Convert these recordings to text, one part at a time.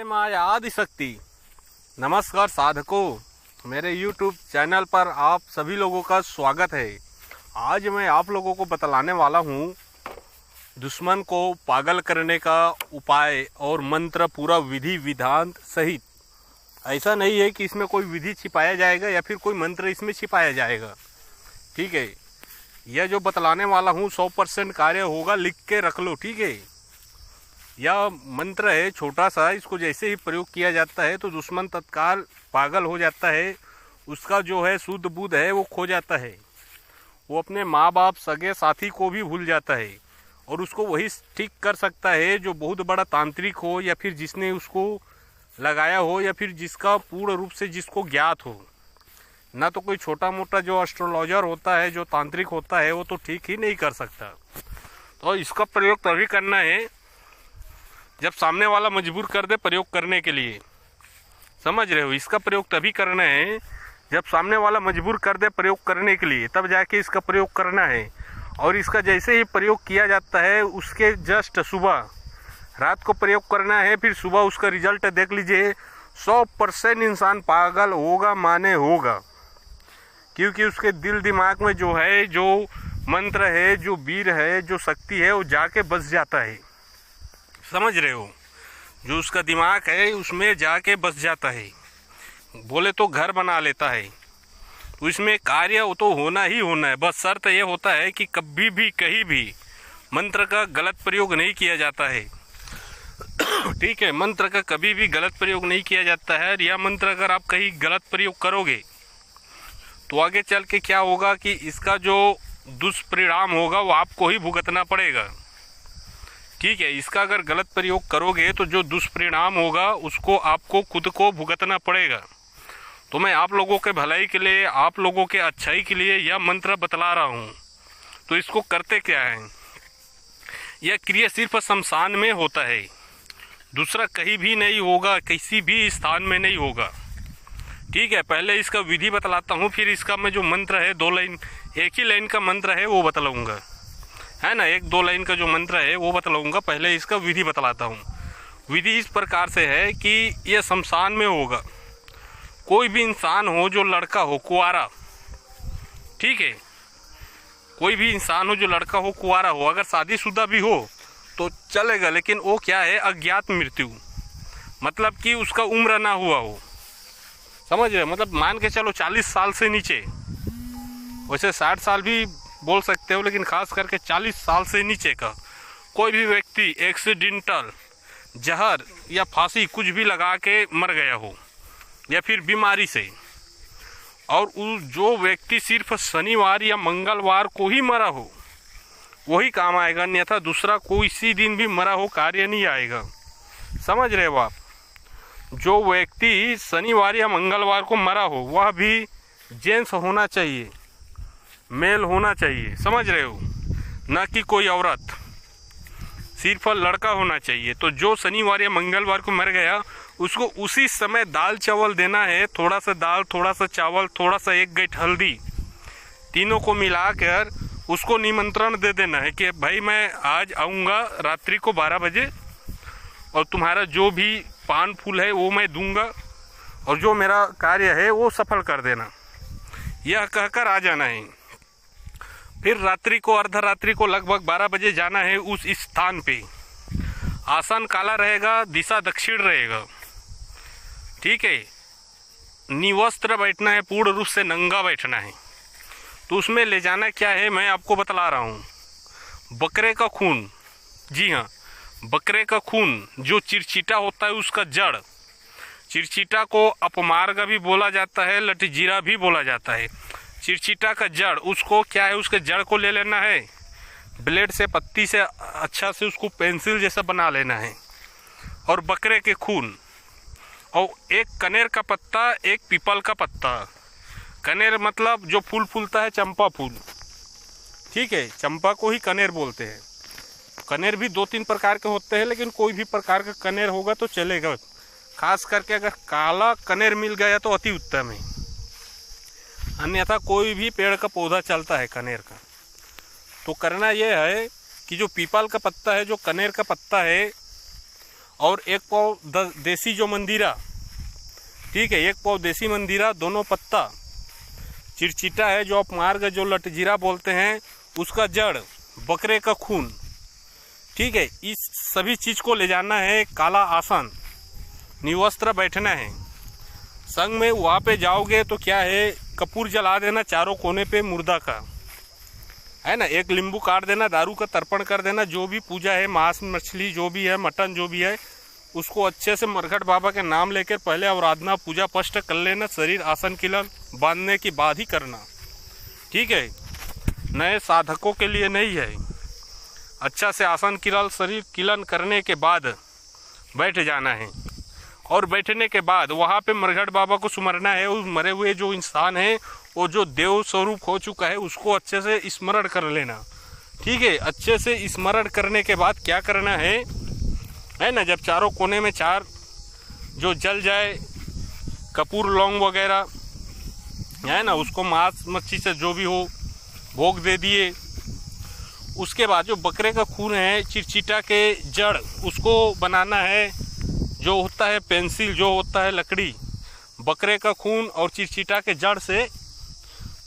माँ आदि शक्ति। नमस्कार साधकों, मेरे YouTube चैनल पर आप सभी लोगों का स्वागत है। आज मैं आप लोगों को बतलाने वाला हूँ दुश्मन को पागल करने का उपाय और मंत्र, पूरा विधि विधान सहित। ऐसा नहीं है कि इसमें कोई विधि छिपाया जाएगा या फिर कोई मंत्र इसमें छिपाया जाएगा, ठीक है। यह जो बतलाने वाला हूँ 100% कार्य होगा, लिख के रख लो, ठीक है। यह मंत्र है छोटा सा, इसको जैसे ही प्रयोग किया जाता है तो दुश्मन तत्काल पागल हो जाता है। उसका जो है शुद्ध बुद्ध है वो खो जाता है। वो अपने माँ बाप, सगे साथी को भी भूल जाता है और उसको वही ठीक कर सकता है जो बहुत बड़ा तांत्रिक हो या फिर जिसने उसको लगाया हो या फिर जिसका पूर्ण रूप से जिसको ज्ञात हो। ना तो कोई छोटा मोटा जो एस्ट्रोलॉजर होता है, जो तांत्रिक होता है, वो तो ठीक ही नहीं कर सकता। तो इसका प्रयोग तभी करना है जब सामने वाला मजबूर कर दे प्रयोग करने के लिए, समझ रहे हो। इसका प्रयोग तभी करना है जब सामने वाला मजबूर कर दे प्रयोग करने के लिए, तब जाके इसका प्रयोग करना है। और इसका जैसे ही प्रयोग किया जाता है उसके जस्ट सुबह, रात को प्रयोग करना है, फिर सुबह उसका रिजल्ट देख लीजिए। 100% इंसान पागल होगा माने होगा, क्योंकि उसके दिल दिमाग में जो है, जो मंत्र है, जो वीर है, जो शक्ति है, वो जाके बस जाता है, समझ रहे हो। जो उसका दिमाग है उसमें जाके बस जाता है, बोले तो घर बना लेता है। तो इसमें कार्य वो तो होना ही होना है। बस शर्त ये होता है कि कभी भी कहीं भी मंत्र का गलत प्रयोग नहीं किया जाता है, ठीक है। मंत्र का कभी भी गलत प्रयोग नहीं किया जाता है। यह मंत्र अगर आप कहीं गलत प्रयोग करोगे तो आगे चल के क्या होगा कि इसका जो दुष्परिणाम होगा वो आपको ही भुगतना पड़ेगा, ठीक है। इसका अगर गलत प्रयोग करोगे तो जो दुष्परिणाम होगा उसको आपको खुद को भुगतना पड़ेगा। तो मैं आप लोगों के भलाई के लिए, आप लोगों के अच्छाई के लिए यह मंत्र बतला रहा हूँ। तो इसको करते क्या है, यह क्रिया सिर्फ शमशान में होता है, दूसरा कहीं भी नहीं होगा, किसी भी स्थान में नहीं होगा, ठीक है। पहले इसका विधि बतलाता हूँ, फिर इसका मैं जो मंत्र है 2 लाइन, एक ही लाइन का मंत्र है वो बतलाऊँगा, है ना। 1-2 लाइन का जो मंत्र है वो बतलाऊँगा। पहले इसका विधि बतलाता हूँ। विधि इस प्रकार से है कि यह शमशान में होगा। कोई भी इंसान हो, जो लड़का हो कुंवारा, ठीक है, कोई भी इंसान हो जो लड़का हो कुंवारा हो, अगर शादीशुदा भी हो तो चलेगा, लेकिन वो क्या है, अज्ञात मृत्यु, मतलब कि उसका उम्र ना हुआ हो, समझ रहे। मतलब मान के चलो 40 साल से नीचे, वैसे 60 साल भी बोल सकते हो, लेकिन खास करके 40 साल से नीचे का कोई भी व्यक्ति एक्सीडेंटल जहर या फांसी कुछ भी लगा के मर गया हो या फिर बीमारी से, और जो व्यक्ति सिर्फ शनिवार या मंगलवार को ही मरा हो वही काम आएगा, अन्यथा दूसरा कोई सी दिन भी मरा हो कार्य नहीं आएगा, समझ रहे हो आप। जो व्यक्ति शनिवार या मंगलवार को मरा हो वह भी जेंट्स होना चाहिए, मेल होना चाहिए, समझ रहे हो, ना कि कोई औरत, सिर्फ लड़का होना चाहिए। तो जो शनिवार या मंगलवार को मर गया उसको उसी समय दाल चावल देना है, थोड़ा सा दाल, थोड़ा सा चावल, थोड़ा सा 1 गैठ हल्दी, तीनों को मिलाकर उसको निमंत्रण दे देना है कि भाई मैं आज आऊँगा रात्रि को 12 बजे और तुम्हारा जो भी पान फूल है वो मैं दूंगा और जो मेरा कार्य है वो सफल कर देना, यह कहकर आ जाना है। फिर रात्रि को, अर्धरात्रि को लगभग 12 बजे जाना है उस स्थान पे। आसन काला रहेगा, दिशा दक्षिण रहेगा, ठीक है। निवस्त्र बैठना है, पूर्ण रूप से नंगा बैठना है। तो उसमें ले जाना क्या है मैं आपको बतला रहा हूँ, बकरे का खून, जी हाँ, बकरे का खून, जो चिरचिटा होता है उसका जड़, चिरचिटा को अपमार्ग भी बोला जाता है, लटजीरा भी बोला जाता है। चिरचिटा का जड़, उसको क्या है, उसके जड़ को ले लेना है, ब्लेड से, पत्ती से अच्छा से उसको पेंसिल जैसा बना लेना है, और बकरे के खून, और एक कनेर का पत्ता, एक पीपल का पत्ता। कनेर मतलब जो फूल फूलता है, चंपा फूल, ठीक है, चंपा को ही कनेर बोलते हैं। कनेर भी 2-3 प्रकार के होते हैं, लेकिन कोई भी प्रकार का कनेर होगा तो चलेगा। खास करके अगर काला कनेर मिल गया तो अति उत्तम है, अन्यथा कोई भी पेड़ का पौधा चलता है कनेर का। तो करना यह है कि जो पीपल का पत्ता है, जो कनेर का पत्ता है, और 1 पाव देसी जो मंदिरा, ठीक है, 1 पाव देसी मंदिरा, दोनों पत्ता। चिरचिटा है जो आप मार्ग जो लटजीरा बोलते हैं उसका जड़, बकरे का खून, ठीक है। इस सभी चीज़ को ले जाना है। काला आसन, निवस्त्र बैठना है। संग में वहाँ पे जाओगे तो क्या है, कपूर जला देना चारों कोने पे मुर्दा का, है ना। 1 नींबू काट देना, दारू का तर्पण कर देना। जो भी पूजा है, मांस मछली जो भी है, मटन जो भी है, उसको अच्छे से मरघट बाबा के नाम लेकर पहले आराधना पूजा पष्ट कर लेना। शरीर आसन किलन बांधने के बाद ही करना, ठीक है। नए साधकों के लिए नहीं है। अच्छा से आसन किलन शरीर किलन करने के बाद बैठ जाना है। और बैठने के बाद वहाँ पे मरघट बाबा को सुमरना है। उस मरे हुए जो इंसान है, वो जो देव स्वरूप हो चुका है, उसको अच्छे से स्मरण कर लेना, ठीक है। अच्छे से स्मरण करने के बाद क्या करना है ना, जब चारों कोने में 4 जो जल जाए, कपूर लौंग वगैरह है ना, उसको मांस मच्छी से जो भी हो भोग दे दिए। उसके बाद जो बकरे का खून है, चिरचिटा के जड़, उसको बनाना है। जो होता है पेंसिल, जो होता है लकड़ी, बकरे का खून और चिरचिटा के जड़ से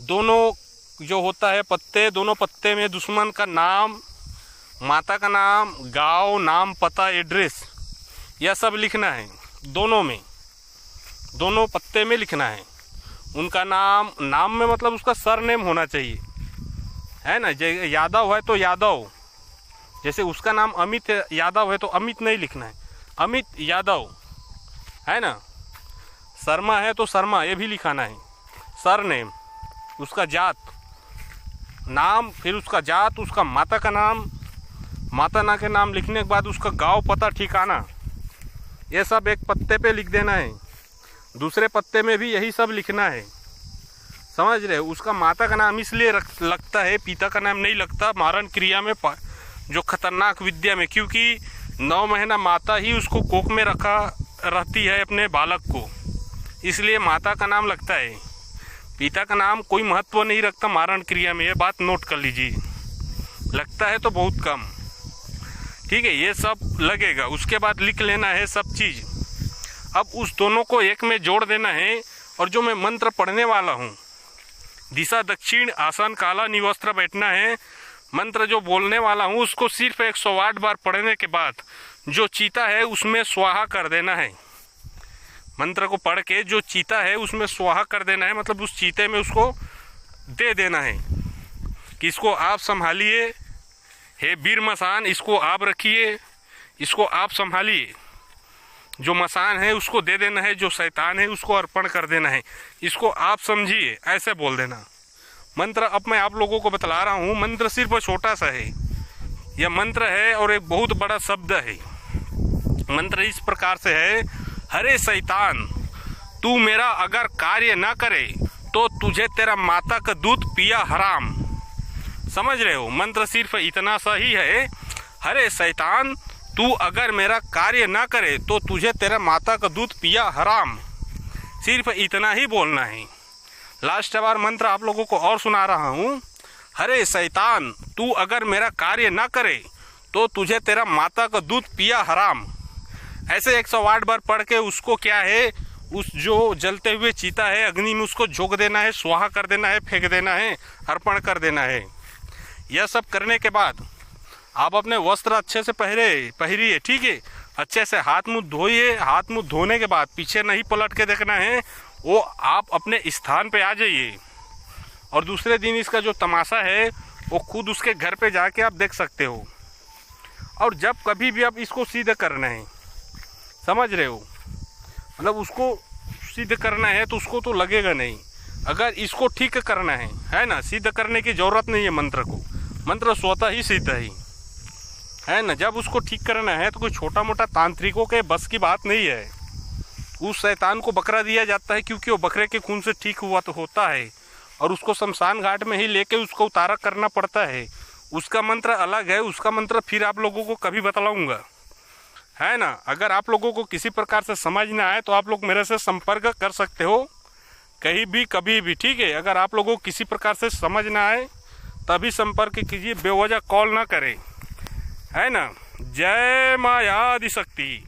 दोनों जो होता है पत्ते, दोनों पत्ते में दुश्मन का नाम, माता का नाम, गांव नाम, पता, एड्रेस, यह सब लिखना है। दोनों में, दोनों पत्ते में लिखना है उनका नाम। नाम में मतलब उसका सरनेम होना चाहिए, है ना। यादव है तो यादव, जैसे उसका नाम अमित यादव है तो अमित नहीं लिखना है, अमित यादव, है ना। शर्मा है तो शर्मा, ये भी लिखाना है। सरनेम, उसका जात, नाम, फिर उसका जात, उसका माता का नाम, माता ना के नाम लिखने के बाद उसका गांव, पता, ठिकाना, ये सब एक पत्ते पे लिख देना है। दूसरे पत्ते में भी यही सब लिखना है, समझ रहे हो। उसका माता का नाम इसलिए लगता है, पिता का नाम नहीं लगता मारण क्रिया में, जो खतरनाक विद्या में, क्योंकि 9 महीना माता ही उसको कोख में रहती है अपने बालक को, इसलिए माता का नाम लगता है। पिता का नाम कोई महत्व नहीं रखता मारण क्रिया में, ये बात नोट कर लीजिए। लगता है तो बहुत कम, ठीक है। ये सब लगेगा। उसके बाद लिख लेना है सब चीज़। अब उस दोनों को एक में जोड़ देना है। और जो मैं मंत्र पढ़ने वाला हूँ, दिशा दक्षिण, आसन काला, निवस्त्र बैठना है। मंत्र जो बोलने वाला हूँ उसको सिर्फ 108 बार पढ़ने के बाद जो चीता है उसमें स्वाहा कर देना है। मंत्र को पढ़ के जो चीता है उसमें स्वाहा कर देना है, मतलब उस चीते में उसको दे देना है कि इसको आप संभालिए, हे वीर मसान, इसको आप रखिए, इसको आप संभालिए। जो मसान है उसको दे देना है, जो शैतान है उसको अर्पण कर देना है, इसको आप समझिए, ऐसे बोल देना मंत्र। अब मैं आप लोगों को बतला रहा हूँ, मंत्र सिर्फ छोटा सा है, यह मंत्र है और एक बहुत बड़ा शब्द है। मंत्र इस प्रकार से है, हरे शैतान, तू मेरा अगर कार्य ना करे तो तुझे तेरा माता का दूध पिया हराम। समझ रहे हो, मंत्र सिर्फ इतना सा ही है, हरे शैतान, तू अगर मेरा कार्य ना करे तो तुझे तेरा माता का दूध पिया हराम। सिर्फ इतना ही बोलना है। लास्ट बार मंत्र आप लोगों को और सुना रहा हूँ, हरे शैतान, तू अगर मेरा कार्य ना करे तो तुझे तेरा माता का दूध पिया हराम। ऐसे 108 बार पढ़ के उसको क्या है, उस जो जलते हुए चीता है अग्नि में उसको झोंक देना है, स्वाहा कर देना है, फेंक देना है, अर्पण कर देना है। यह सब करने के बाद आप अपने वस्त्र अच्छे से पहरिए, ठीक है। अच्छे से हाथ मुंह धोइए। हाथ मुंह धोने के बाद पीछे नहीं पलट के देखना है, वो आप अपने स्थान पे आ जाइए। और दूसरे दिन इसका जो तमाशा है वो खुद उसके घर पे जाके आप देख सकते हो। और जब कभी भी आप इसको सिद्ध करना है, समझ रहे हो, मतलब उसको सिद्ध करना है तो उसको तो लगेगा नहीं। अगर इसको ठीक करना है ना, सिद्ध करने की ज़रूरत नहीं है मंत्र को, मंत्र स्वतः ही सिद्ध है ना। जब उसको ठीक करना है तो कोई छोटा मोटा तांत्रिकों के बस की बात नहीं है। उस शैतान को बकरा दिया जाता है क्योंकि वो बकरे के खून से ठीक हुआ तो होता है, और उसको शमशान घाट में ही लेके उसको उतारा करना पड़ता है। उसका मंत्र अलग है, उसका मंत्र फिर आप लोगों को कभी बतलाऊँगा, है ना। अगर आप लोगों को किसी प्रकार से समझ ना आए तो आप लोग मेरे से संपर्क कर सकते हो कहीं भी कभी भी, ठीक है। अगर आप लोगों को किसी प्रकार से समझ ना आए तभी संपर्क कीजिए, बेवजह कॉल ना करें, है ना। जय मां आदि शक्ति।